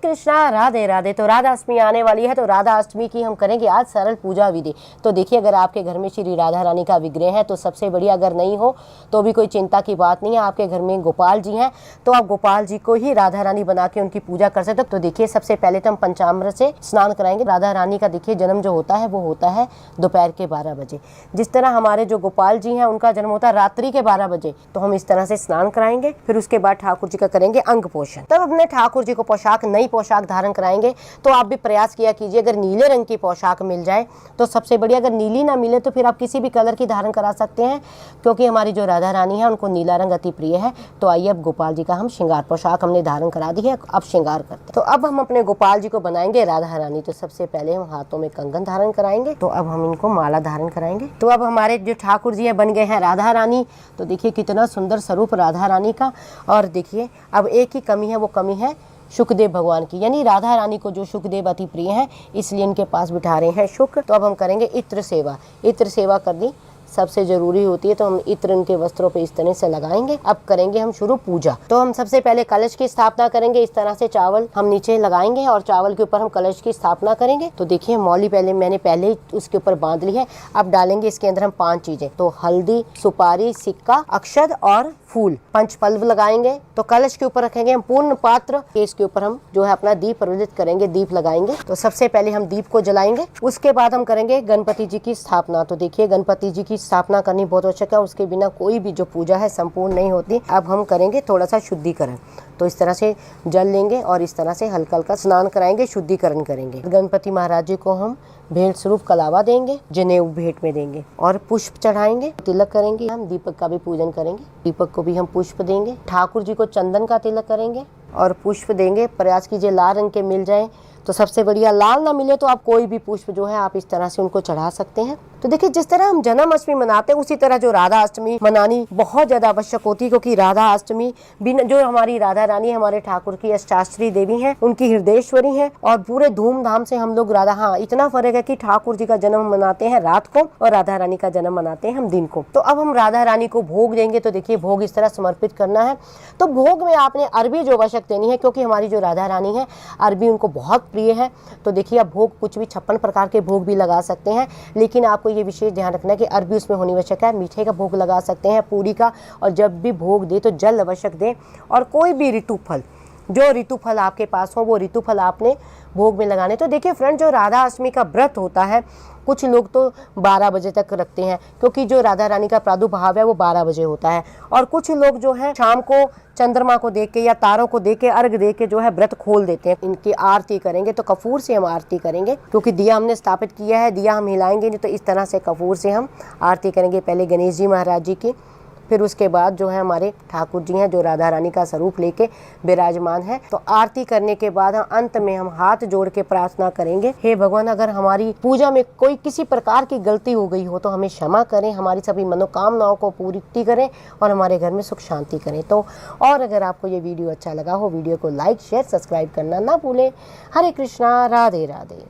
कृष्णा, राधे राधे। तो राधा अष्टमी आने वाली है, तो राधा अष्टमी की हम करेंगे आज सरल पूजा विधि। तो देखिए, अगर आपके घर में श्री राधा रानी का विग्रह है तो सबसे बढ़िया, अगर नहीं हो तो भी कोई चिंता की बात नहीं है, आपके घर में गोपाल जी हैं तो आप गोपाल जी को ही राधा रानी बना के उनकी पूजा कर सकते हो। तो देखिए, सबसे पहले तो हम पंचामृत से स्नान कराएंगे। राधा रानी का देखिए जन्म जो होता है वो होता है दोपहर के 12 बजे, जिस तरह हमारे जो गोपाल जी हैं उनका जन्म होता है रात्रि के 12 बजे। तो हम इस तरह से स्नान कराएंगे। फिर उसके बाद ठाकुर जी का करेंगे अंग पोषण। तब अपने ठाकुर जी को पोशाक, नई पोशाक धारण कराएंगे। तो आप भी प्रयास किया कीजिए, अगर नीले रंग की पोशाक मिल जाए तो सबसे बढ़िया, अगर नीली ना मिले तो फिर आप किसी भी कलर की धारण करा सकते हैं, क्योंकि हमारी जो राधा रानी है उनको नीला रंग अति प्रिय है। तो आइए, अब गोपाल जी का हम श्रृंगार पोशाक हमने धारण करा दी है, अब श्रृंगार करते हैं। तो अब हम अपने गोपाल जी को बनाएंगे राधा रानी। तो सबसे पहले हम हाथों में कंगन धारण कराएंगे। तो अब हम इनको माला धारण कराएंगे। तो अब हमारे जो ठाकुर जी है बन गए हैं राधा रानी। तो देखिए कितना सुंदर स्वरूप राधा रानी का। और देखिए, अब एक ही कमी है, वो कमी है शुकदेव भगवान की, यानी राधा रानी को जो शुकदेव अति प्रिय है, इसलिए इनके पास बिठा रहे हैं शुक। तो अब हम करेंगे इत्र सेवा। इत्र सेवा करनी सबसे जरूरी होती है, तो हम इत्र इनके वस्त्रों पे इस तरह से लगाएंगे। अब करेंगे हम शुरू पूजा। तो हम सबसे पहले कलश की स्थापना करेंगे। इस तरह से चावल हम नीचे लगाएंगे और चावल के ऊपर हम कलश की स्थापना करेंगे। तो देखिए, मौली मैंने पहले ही उसके ऊपर बांध ली है। अब डालेंगे इसके अंदर हम 5 चीजें, तो हल्दी, सुपारी, सिक्का, अक्षत और फूल, 5 पल्लव लगाएंगे। तो कलश के ऊपर रखेंगे हम पूर्ण पात्र। इसके ऊपर हम जो है अपना दीप प्रज्वलित करेंगे, दीप लगाएंगे। तो सबसे पहले हम दीप को जलाएंगे। उसके बाद हम करेंगे गणपति जी की स्थापना। तो देखिए, गणपति जी की स्थापना करनी बहुत आवश्यक है, उसके बिना कोई भी जो पूजा है संपूर्ण नहीं होती। अब हम करेंगे थोड़ा सा शुद्धिकरण। तो इस तरह से जल लेंगे और इस तरह से हल्का हल्का स्नान कराएंगे, शुद्धिकरण करेंगे। गणपति महाराज जी को हम भेंट स्वरूप कलावा देंगे, जनेऊ भेंट में देंगे और पुष्प चढ़ाएंगे, तिलक करेंगे। हम दीपक का भी पूजन करेंगे, दीपक को भी हम पुष्प देंगे। ठाकुर जी को चंदन का तिलक करेंगे और पुष्प देंगे। प्रयास कीजिए लाल रंग के मिल जाए तो सबसे बढ़िया, लाल ना मिले तो आप कोई भी पुष्प जो है आप इस तरह से उनको चढ़ा सकते हैं। तो देखिए, जिस तरह हम जन्माष्टमी मनाते हैं उसी तरह जो राधा अष्टमी मनानी बहुत ज्यादा आवश्यक होती है, क्योंकि राधा अष्टमी बिना, जो हमारी राधा रानी हमारे ठाकुर की अष्टाक्षरी देवी हैं, उनकी हृदयेश्वरी हैं और पूरे धूमधाम से हम लोग राधा, हाँ इतना फर्क है कि ठाकुर जी का जन्म मनाते हैं रात को और राधा रानी का जन्म मनाते हैं हम दिन को। तो अब हम राधा रानी को भोग देंगे। तो देखिए, भोग इस तरह समर्पित करना है। तो भोग में आपने अरबी जो आवश्यक देनी है, क्योंकि हमारी जो राधा रानी है अरबी उनको बहुत प्रिय है। तो देखिए, अब भोग कुछ भी 56 प्रकार के भोग भी लगा सकते हैं, लेकिन आपको ये विशेष ध्यान रखना है कि अरबी उसमें होनी आवश्यक है। मीठे का भोग लगा सकते हैं, पूरी का, और जब भी भोग दे तो जल आवश्यक दे। और कोई भी ऋतु फल, जो ऋतु फल आपके पास हो वो ऋतु फल आपने भोग में लगाने। तो देखिए फ्रेंड, जो राधा अष्टमी का व्रत होता है, कुछ लोग तो 12 बजे तक रखते हैं, क्योंकि जो राधा रानी का प्रादुर्भाव है वो 12 बजे होता है। और कुछ लोग जो है शाम को चंद्रमा को देख के या तारों को देख के, अर्घ दे के जो है व्रत खोल देते हैं। इनकी आरती करेंगे तो कपूर से हम आरती करेंगे, क्योंकि दिया हमने स्थापित किया है, दिया हम हिलाएंगे नहीं। तो इस तरह से कपूर से हम आरती करेंगे, पहले गणेश जी महाराज जी की, फिर उसके बाद जो है हमारे ठाकुर जी हैं जो राधा रानी का स्वरूप लेके विराजमान है। तो आरती करने के बाद अंत में हम हाथ जोड़ के प्रार्थना करेंगे, हे भगवान, अगर हमारी पूजा में कोई किसी प्रकार की गलती हो गई हो तो हमें क्षमा करें, हमारी सभी मनोकामनाओं को पूरी करें और हमारे घर में सुख शांति करें। तो और अगर आपको ये वीडियो अच्छा लगा हो, वीडियो को लाइक, शेयर, सब्सक्राइब करना ना भूलें। हरे कृष्णा, राधे राधे।